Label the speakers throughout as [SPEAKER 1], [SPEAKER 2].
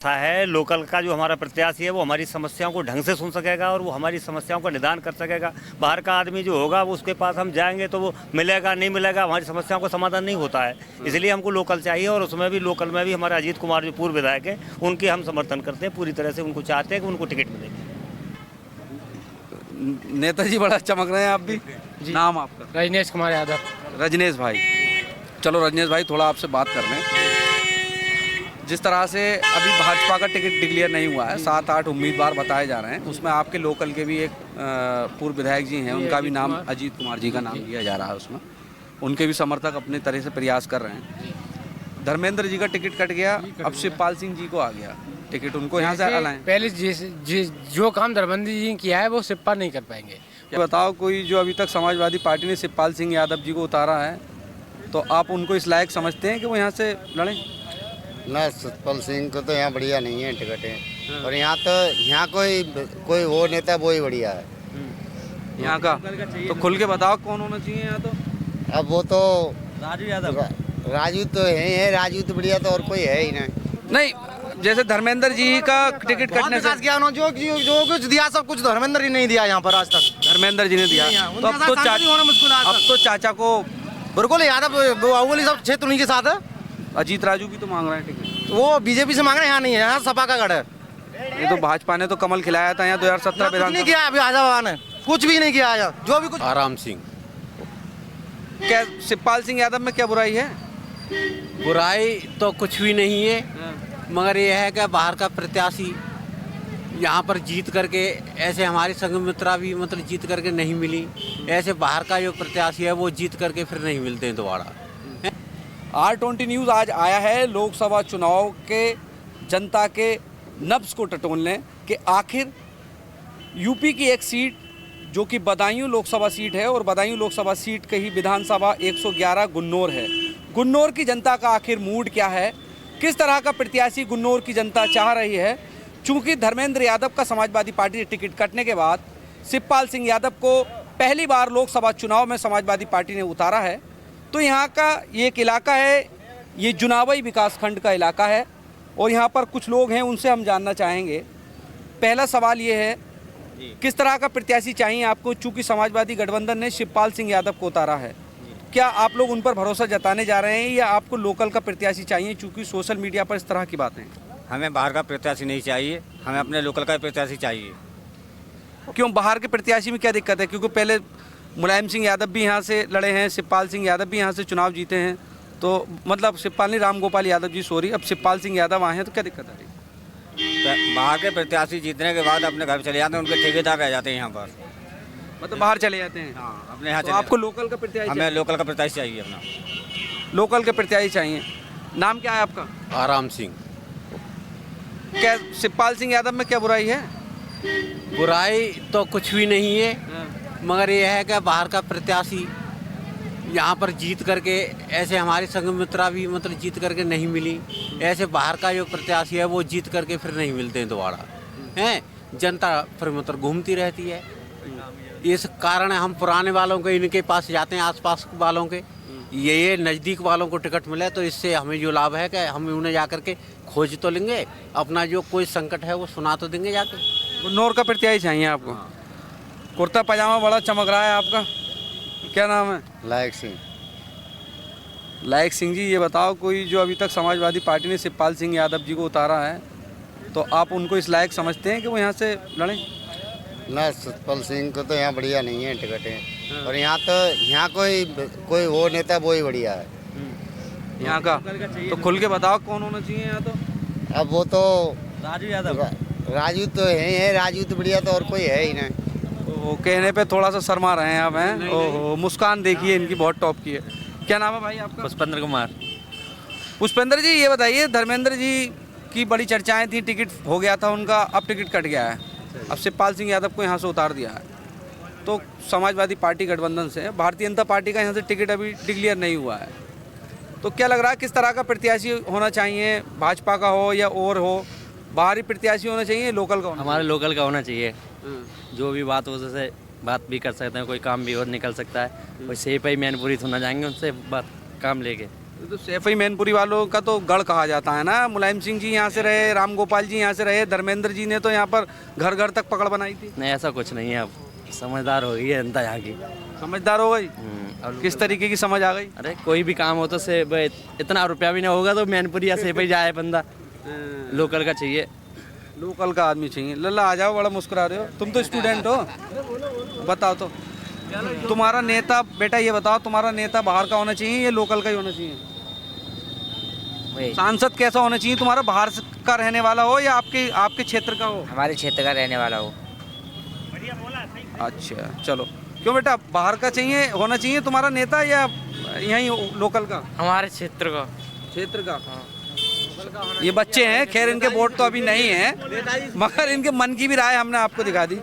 [SPEAKER 1] था है लोकल का जो हमारा प्रत्याशी है वो हमारी समस्याओं को ढंग से सुन सकेगा और वो हमारी समस्याओं का निदान कर सकेगा। बाहर का आदमी जो होगा वो उसके पास हम जाएंगे तो वो मिलेगा नहीं मिलेगा, हमारी समस्याओं का समाधान नहीं होता है। इसलिए हमको लोकल चाहिए और उसमें भी लोकल में भी हमारे अजीत कुमार जो पूर्व विधायक है उनकी हम समर्थन करते हैं पूरी तरह से। उनको चाहते हैं कि उनको टिकट मिले।
[SPEAKER 2] नेताजी बड़ा चमक रहे हैं आप भी। नाम आपका?
[SPEAKER 3] रजनीश कुमार यादव।
[SPEAKER 2] रजनीश भाई, चलो रजनीश भाई थोड़ा आपसे बात कर लें। जिस तरह से अभी भाजपा का टिकट डिक्लेयर नहीं हुआ है, 7-8 उम्मीदवार बताए जा रहे हैं, उसमें आपके लोकल के भी एक पूर्व विधायक जी हैं, उनका भी नाम अजीत कुमार जी का नाम लिया जा रहा है उसमें। उनके भी समर्थक अपने तरह से प्रयास कर रहे हैं। धर्मेंद्र जी का टिकट कट गया, अब शिवपाल सिंह जी को आ गया टिकट, उनको यहाँ से हलाएं।
[SPEAKER 3] पहले जो काम धर्मेंद्र जी ने किया है वो शिवपाल नहीं कर पाएंगे।
[SPEAKER 2] ये बताओ, कोई जो अभी तक समाजवादी पार्टी ने शिवपाल सिंह यादव जी को उतारा है, तो आप उनको इस लायक समझते हैं कि वो यहाँ से लड़ें?
[SPEAKER 4] ना, सतपाल सिंह को तो यहाँ बढ़िया नहीं है टिकटें। और यहाँ कोई वो नेता वो ही बढ़िया है
[SPEAKER 2] यहाँ का। तो खुल के बताओ कौन होना चाहिए यहाँ? तो
[SPEAKER 4] अब वो तो
[SPEAKER 2] राजू यादव।
[SPEAKER 4] राजू तो है, राजू तो बढ़िया, तो और कोई है ही
[SPEAKER 2] नहीं। जैसे धर्मेंद्र जी का टिकट कटने से
[SPEAKER 5] किया जो कुछ दिया सब कुछ धर्मेंद्र जी नहीं दिया यहाँ पर आज तक।
[SPEAKER 2] धर्मेंद्र जी ने दिया, तो अब तो चाचा को
[SPEAKER 5] बिल्कुल यादव बाहुबली सब क्षेत्र उन्हीं के साथ है।
[SPEAKER 2] अजीत राजू भी तो मांग रहे हैं टिकट।
[SPEAKER 5] वो बीजेपी से मांग रहे हैं, यहाँ नहीं है, यहाँ सपा का गढ़ है।
[SPEAKER 2] ये तो भाजपा ने तो कमल खिलाया था यहाँ 2017
[SPEAKER 5] नहीं
[SPEAKER 2] विधानसभा।
[SPEAKER 5] किया अभी आजाद ने कुछ भी नहीं किया है, जो भी कुछ।
[SPEAKER 6] आराम सिंह।
[SPEAKER 2] क्या शिवपाल सिंह यादव में क्या बुराई है?
[SPEAKER 6] बुराई तो कुछ भी नहीं है, मगर यह है कि बाहर का प्रत्याशी यहाँ पर जीत करके, ऐसे हमारी संघमित्रा भी मतलब जीत करके नहीं मिली, ऐसे बाहर का जो प्रत्याशी है वो जीत करके फिर नहीं मिलते हैं दोबारा।
[SPEAKER 2] R20 न्यूज़ आज आया है लोकसभा चुनाव के जनता के नब्ज़ को टटोलने कि आखिर यूपी की एक सीट जो कि बदायूं लोकसभा सीट है, और बदायूं लोकसभा सीट के ही विधानसभा 111 गुन्नौर है। गुन्नौर की जनता का आखिर मूड क्या है, किस तरह का प्रत्याशी गुन्नौर की जनता चाह रही है? चूँकि धर्मेंद्र यादव का समाजवादी पार्टी से टिकट कटने के बाद शिवपाल सिंह यादव को पहली बार लोकसभा चुनाव में समाजवादी पार्टी ने उतारा है, तो यहाँ का ये एक इलाका है, ये जुनावई विकासखंड का इलाका है, और यहाँ पर कुछ लोग हैं, उनसे हम जानना चाहेंगे। पहला सवाल ये है, किस तरह का प्रत्याशी चाहिए आपको? चूँकि समाजवादी गठबंधन ने शिवपाल सिंह यादव को उतारा है, क्या आप लोग उन पर भरोसा जताने जा रहे हैं, या आपको लोकल का प्रत्याशी चाहिए? चूँकि सोशल मीडिया पर इस तरह की बातें।
[SPEAKER 1] हमें बाहर का प्रत्याशी नहीं चाहिए, हमें अपने लोकल का प्रत्याशी चाहिए।
[SPEAKER 2] क्यों बाहर के प्रत्याशी में क्या दिक्कत है? क्योंकि पहले मुलायम सिंह यादव भी यहाँ से लड़े हैं, शिवपाल सिंह यादव भी यहाँ से चुनाव जीते हैं, तो मतलब शिवपाल नहीं, राम गोपाल यादव जी सॉरी, अब शिवपाल सिंह यादव आए हैं, तो क्या दिक्कत आ रही है?
[SPEAKER 1] बाहर के प्रत्याशी जीतने के बाद अपने घर चले जाते हैं, उनके ठेकेदार रह जाते हैं यहाँ पर,
[SPEAKER 2] मतलब बाहर चले जाते हैं।
[SPEAKER 1] हाँ, अपने यहाँ
[SPEAKER 2] तो आपको लोकल का प्रत्याशी?
[SPEAKER 1] हमें लोकल का प्रत्याशी चाहिए, अपना
[SPEAKER 2] लोकल के प्रत्याशी चाहिए। नाम क्या है आपका?
[SPEAKER 6] आराम सिंह।
[SPEAKER 2] क्या शिवपाल सिंह यादव में क्या बुराई है?
[SPEAKER 6] बुराई तो कुछ भी नहीं है, मगर यह है कि बाहर का प्रत्याशी यहाँ पर जीत करके, ऐसे हमारी संघमित्रा भी मतलब जीत करके नहीं मिली, ऐसे बाहर का जो प्रत्याशी है वो जीत करके फिर नहीं मिलते हैं दोबारा हैं। जनता फिर मतलब घूमती रहती है, इस कारण हम पुराने वालों के इनके पास जाते हैं, आसपास वालों के। ये नज़दीक वालों को टिकट मिले तो इससे हमें जो लाभ है कि हम उन्हें जा करके खोज तो लेंगे, अपना जो कोई संकट है वो सुना तो देंगे जाके।
[SPEAKER 2] गुन्नौर का प्रत्याशी चाहिए आपको? कुर्ता पजामा बड़ा चमक रहा है आपका, क्या नाम है?
[SPEAKER 4] लायक सिंह।
[SPEAKER 2] लायक सिंह जी, ये बताओ, कोई जो अभी तक समाजवादी पार्टी ने शिवपाल सिंह यादव जी को उतारा है, तो आप उनको इस लायक समझते हैं कि वो यहाँ से लड़ें?
[SPEAKER 4] ना, सतपाल सिंह को तो यहाँ बढ़िया नहीं है टिकटें। और यहाँ कोई वो नेता वो ही बढ़िया है
[SPEAKER 2] यहाँ का। तो खुल के बताओ कौन होना चाहिए यहाँ? तो
[SPEAKER 4] अब वो तो
[SPEAKER 2] राजू यादव।
[SPEAKER 4] राजू तो है, राजू तो बढ़िया, तो और कोई है ही नहीं।
[SPEAKER 2] वो कहने पे थोड़ा सा शर्मा रहे हैं आप, हैं? ओहो, मुस्कान देखिए इनकी बहुत टॉप की है। क्या नाम है भाई आपका?
[SPEAKER 1] पुष्पेंद्र कुमार।
[SPEAKER 2] पुष्पेंद्र जी, ये बताइए, धर्मेंद्र जी की बड़ी चर्चाएं थी, टिकट हो गया था उनका, अब टिकट कट गया है, अब शिवपाल सिंह यादव को यहाँ से उतार दिया है, तो समाजवादी पार्टी गठबंधन से भारतीय जनता पार्टी का यहाँ से टिकट अभी डिक्लेयर नहीं हुआ है, तो क्या लग रहा है किस तरह का प्रत्याशी होना चाहिए? भाजपा का हो या और हो, बाहरी प्रत्याशी होना चाहिए, लोकल का होना?
[SPEAKER 7] हमारे लोकल का होना चाहिए, जो भी बात हो जैसे बात भी कर सकते हैं, कोई काम भी और निकल सकता है, कोई सही पे मैनपुरी होना जाएंगे उनसे बात काम लेके।
[SPEAKER 2] तो सैफई मैनपुरी वालों का तो गढ़ कहा जाता है ना। मुलायम सिंह जी यहाँ से रहे, राम गोपाल जी यहाँ से रहे, धर्मेंद्र जी ने तो यहाँ पर घर घर तक पकड़ बनाई थी।
[SPEAKER 7] नहीं ऐसा कुछ नहीं है, अब समझदार हो गई है जनता यहाँ की।
[SPEAKER 2] समझदार हो गई?
[SPEAKER 7] अब
[SPEAKER 2] किस तरीके की समझ आ गई?
[SPEAKER 7] अरे कोई भी काम हो तो से इतना रुपया भी नहीं होगा तो मैनपुरी या से पे जाए बंदा, लोकल का चाहिए।
[SPEAKER 2] लोकल का आदमी चाहिए। लल्ला आ जाओ, बड़ा मुस्कुरा रहे हो, तुम तो स्टूडेंट हो। बताओ तो तुम्हारा नेता, बेटा ये बताओ, तुम्हारा नेता बाहर का होना चाहिए या लोकल का ही होना चाहिए? सांसद कैसा होना चाहिए तुम्हारा? बाहर का रहने वाला हो या आपके क्षेत्र का हो?
[SPEAKER 8] हमारे क्षेत्र का रहने वाला हो।
[SPEAKER 2] अच्छा चलो, क्यों बेटा बाहर का चाहिए, होना चाहिए तुम्हारा नेता या यहीं लोकल का?
[SPEAKER 3] हमारे क्षेत्र का।
[SPEAKER 2] क्षेत्र का? ये बच्चे हैं, खैर इनके वोट तो अभी नहीं है, मगर इनके मन की भी राय हमने आपको दिखा दी।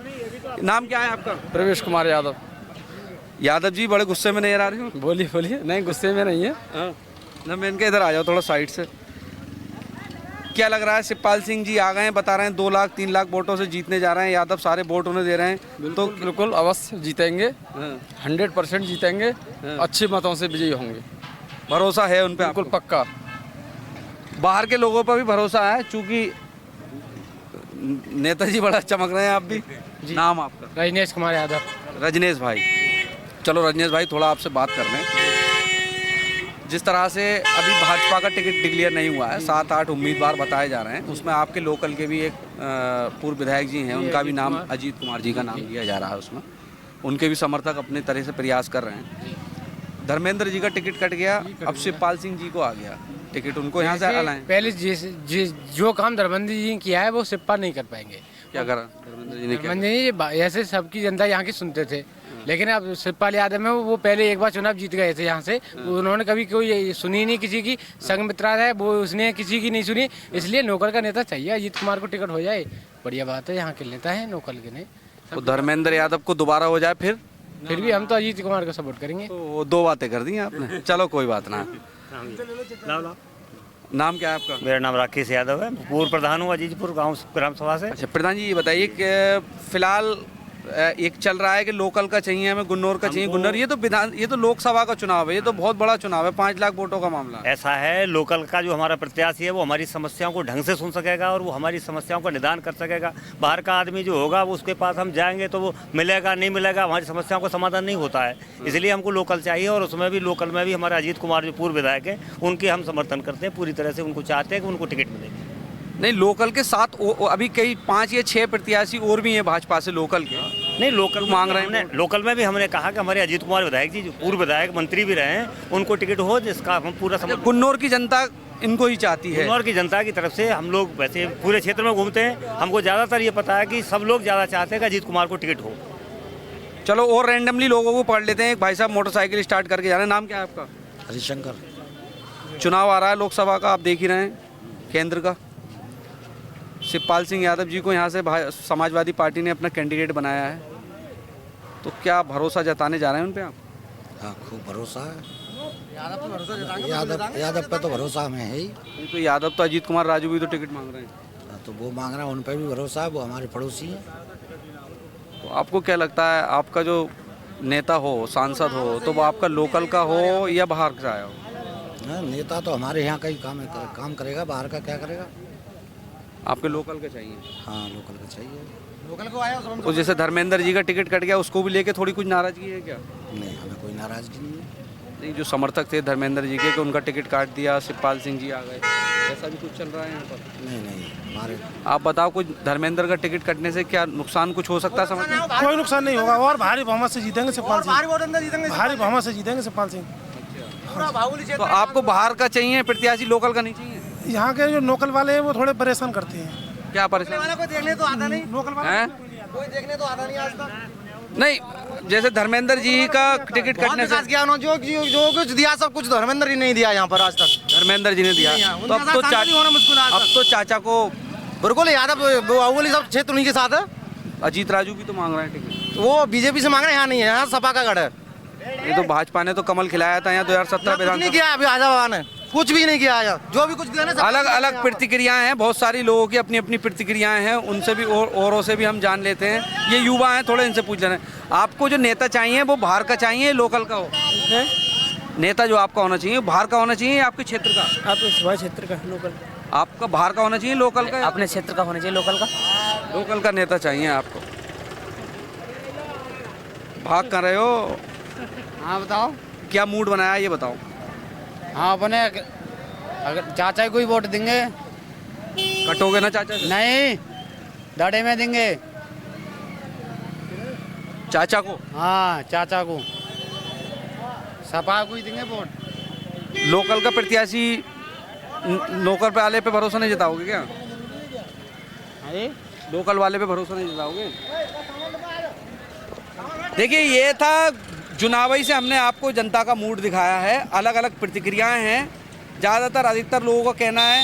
[SPEAKER 2] नाम क्या है आपका?
[SPEAKER 3] प्रवेश कुमार यादव।
[SPEAKER 2] यादव जी बड़े गुस्से में नजर आ रहे हो।
[SPEAKER 3] बोलिए बोलिए। नहीं गुस्से में नहीं है।
[SPEAKER 2] ना मैं इनके इधर आ जाओ थोड़ा साइड से। क्या लग रहा है, शिवपाल सिंह जी आ गए हैं, बता रहे हैं 2 लाख 3 लाख वोटों से जीतने जा रहे हैं, यादव सारे वोट उन्हें दे रहे हैं, तो
[SPEAKER 3] बिल्कुल अवश्य जीतेंगे, 100% जीतेंगे, अच्छे मतों से विजयी होंगे।
[SPEAKER 2] भरोसा है उन पे?
[SPEAKER 3] बिल्कुल पक्का।
[SPEAKER 2] बाहर के लोगों पर भी भरोसा है, चूंकि नेताजी बड़ा चमक रहे हैं आप भी। नाम आपका?
[SPEAKER 3] रजनीश कुमार यादव।
[SPEAKER 2] रजनीश भाई, चलो रजनीश भाई थोड़ा आपसे बात कर लें। जिस तरह से अभी भाजपा का टिकट डिक्लेयर नहीं हुआ है, 7-8 उम्मीदवार बताए जा रहे हैं, उसमें आपके लोकल के भी एक पूर्व विधायक जी हैं, उनका भी नाम अजीत कुमार जी का नाम लिया जा रहा है उसमें। उनके भी समर्थक अपने तरह से प्रयास कर रहे हैं। धर्मेंद्र जी का टिकट कट गया, अब शिवपाल सिंह जी को आ गया टिकट, उनको यहाँ से लाएं।
[SPEAKER 3] पहले जो काम धर्मेंद्र जी ने किया है वो सिप्पा नहीं कर पाएंगे।
[SPEAKER 2] क्या करा धर्मेंद्र जी ने?
[SPEAKER 3] धर्मेंद्र जी ऐसे सबकी जनता यहाँ की सुनते थे, लेकिन अब शिवपाल यादव में वो पहले एक बार चुनाव जीत गए थे यहाँ से, उन्होंने कभी कोई सुनी नहीं किसी की। संघ मित्रा है वो, उसने किसी की नहीं सुनी, इसलिए लोकल का नेता चाहिए। अजीत कुमार को टिकट हो जाए बढ़िया बात है, यहाँ के नेता है लोकल के ने।
[SPEAKER 2] तो धर्मेंद्र यादव को दोबारा हो जाए
[SPEAKER 3] फिर भी हम तो अजीत कुमार को सपोर्ट करेंगे।
[SPEAKER 2] तो वो 2 बातें कर दी आपने। चलो कोई बात ना। नाम क्या है आपका?
[SPEAKER 1] मेरा नाम राकेश यादव है, पूर्व प्रधान हूँ अजीतपुर गांव ग्राम सभा से।
[SPEAKER 2] अच्छा प्रधान जी ये बताइए कि फिलहाल एक चल रहा है कि लोकल का चाहिए हमें, गुन्नौर का चाहिए। गुन्नौर ये तो लोकसभा का चुनाव है, ये तो बहुत बड़ा चुनाव है, 5 लाख वोटों का मामला है।
[SPEAKER 1] ऐसा है, लोकल का जो हमारा प्रत्याशी है वो हमारी समस्याओं को ढंग से सुन सकेगा और वो हमारी समस्याओं का निदान कर सकेगा। बाहर का आदमी जो होगा वो उसके पास हम जाएंगे तो वो मिलेगा नहीं मिलेगा, हमारी समस्याओं का समाधान नहीं होता है। इसलिए हमको लोकल चाहिए, और उसमें भी लोकल में भी हमारे अजीत कुमार जो पूर्व विधायक हैं उनके हम समर्थन करते हैं पूरी तरह से। उनको चाहते हैं कि उनको टिकट मिले।
[SPEAKER 2] नहीं, लोकल के साथ अभी कई 5 या 6 प्रत्याशी और भी हैं भाजपा से लोकल के।
[SPEAKER 1] नहीं, लोकल
[SPEAKER 2] मांग रहे हैं।
[SPEAKER 1] लोकल में भी हमने कहा कि हमारे अजीत कुमार विधायक जी जो पूर्व विधायक मंत्री भी रहे हैं, उनको टिकट हो, जिसका हम पूरा समर्थन।
[SPEAKER 2] गुन्नौर की जनता इनको ही चाहती है।
[SPEAKER 1] गुन्नौर की जनता की तरफ से हम लोग वैसे पूरे क्षेत्र में घूमते हैं, हमको ज़्यादातर ये पता है कि सब लोग ज़्यादा चाहते हैं कि अजीत कुमार को टिकट हो।
[SPEAKER 2] चलो और रैंडमली लोगों को पढ़ लेते हैं। एक भाई साहब मोटरसाइकिल स्टार्ट करके जा रहे हैं, नाम क्या है आपका?
[SPEAKER 5] हरिशंकर।
[SPEAKER 2] चुनाव आ रहा है लोकसभा का, आप देख ही रहे हैं, केंद्र का। शिवपाल सिंह यादव जी को यहाँ से समाजवादी पार्टी ने अपना कैंडिडेट बनाया है, तो क्या भरोसा जताने जा रहे हैं उन पे आप?
[SPEAKER 5] हाँ, खूब भरोसा है। यादव पे तो भरोसा हमें है ही।
[SPEAKER 2] नहीं तो यादव तो अजीत कुमार राजू भी तो टिकट मांग रहे हैं।
[SPEAKER 5] तो वो मांग रहा है, उन पे भी भरोसा है, वो हमारे पड़ोसी हैं।
[SPEAKER 2] तो आपको क्या लगता है, आपका जो नेता हो, सांसद हो, तो वो आपका लोकल का हो या बाहर का आया हो?
[SPEAKER 5] नेता तो हमारे यहाँ का ही काम करेगा, बाहर का क्या करेगा।
[SPEAKER 2] आपके लोकल का चाहिए?
[SPEAKER 5] हाँ, लोकल का चाहिए।
[SPEAKER 2] लोकल को आया। तो जैसे धर्मेंद्र जी का टिकट कट गया, उसको भी लेके थोड़ी कुछ नाराजगी है क्या?
[SPEAKER 5] नहीं, हमें कोई नाराजगी नहीं है।
[SPEAKER 2] नहीं, जो समर्थक थे धर्मेंद्र जी के कि उनका टिकट काट दिया, शिवपाल सिंह जी आ गए, ऐसा भी कुछ चल रहा है यहाँ पर?
[SPEAKER 5] नहीं, हमारे।
[SPEAKER 2] आप बताओ, कुछ धर्मेंद्र का टिकट कटने से क्या नुकसान कुछ हो सकता है? समझ में
[SPEAKER 9] कोई नुकसान नहीं होगा, और भारी बहुमत से जीतेंगे शिवपाल सिंह। भारी बहुमत से जीतेंगे शिवपाल सिंह।
[SPEAKER 2] तो आपको बाहर का चाहिए प्रत्याशी, लोकल का नहीं चाहिए?
[SPEAKER 9] यहाँ के जो लोकल वाले हैं वो थोड़े परेशान करते हैं।
[SPEAKER 2] क्या परेशान?
[SPEAKER 9] कोई देखने तो आता नहीं, लोकल वाले कोई देखने तो आता नहीं आज तक।
[SPEAKER 2] नहीं, जैसे धर्मेंद्र जी का टिकट कटने से
[SPEAKER 5] जो कुछ दिया सब कुछ धर्मेंद्र जी नहीं दिया यहाँ पर आज तक।
[SPEAKER 2] धर्मेंद्र जी ने दिया, तो अब तो चाचा को
[SPEAKER 5] बिल्कुल यादव बाहुबली सब क्षेत्र उन्हीं के साथ है।
[SPEAKER 2] अजीत राजू भी तो मांग रहे हैं टिकट।
[SPEAKER 5] वो बीजेपी से मांग रहे हैं, यहाँ नहीं है, यहाँ सपा का गढ़ है।
[SPEAKER 2] ये तो भाजपा ने तो कमल खिलाया था यहाँ 2017
[SPEAKER 5] कुछ नहीं किया अभी आजाद ने, कुछ भी नहीं किया है। जो भी कुछ दिया ना,
[SPEAKER 2] अलग अलग प्रतिक्रियाएं हैं, बहुत सारी लोगों की अपनी अपनी प्रतिक्रियाएं हैं, उनसे भी औरों से भी हम जान लेते हैं। ये युवा हैं, थोड़े इनसे पूछ लेना है, आपको जो नेता चाहिए वो बाहर का चाहिए, लोकल का हो? नेता जो आपका होना चाहिए बाहर का होना चाहिए आपके क्षेत्र का?
[SPEAKER 3] आप हमारे क्षेत्र का लोकल,
[SPEAKER 2] आपका बाहर का होना चाहिए लोकल का?
[SPEAKER 3] अपने क्षेत्र का होना चाहिए लोकल का।
[SPEAKER 2] लोकल का नेता चाहिए आपको। भाग कर रहे हो?
[SPEAKER 3] हाँ बताओ।
[SPEAKER 2] क्या मूड बनाया ये बताओ।
[SPEAKER 3] हाँ अपने अगर चाचा को ही वोट देंगे।
[SPEAKER 2] कटोगे ना चाचा से?
[SPEAKER 3] नहीं, दाड़े में देंगे।
[SPEAKER 2] चाचा को?
[SPEAKER 3] हाँ चाचा को, सपा को ही देंगे वोट।
[SPEAKER 2] लोकल का प्रत्याशी लोकल पे वाले पे भरोसा नहीं जताओगे क्या? लोकल वाले पे भरोसा नहीं जताओगे? देखिए ये था चुनावी से हमने आपको जनता का मूड दिखाया है। अलग अलग प्रतिक्रियाएं हैं। ज़्यादातर अधिकतर लोगों का कहना है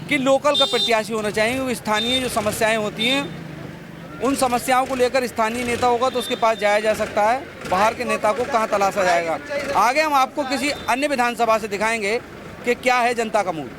[SPEAKER 2] कि लोकल का प्रत्याशी होना चाहिए। वो स्थानीय जो समस्याएं होती हैं उन समस्याओं को लेकर स्थानीय नेता होगा तो उसके पास जाया जा सकता है। बाहर के नेता को कहाँ तलाशा जाएगा। आगे हम आपको किसी अन्य विधानसभा से दिखाएंगे कि क्या है जनता का मूड।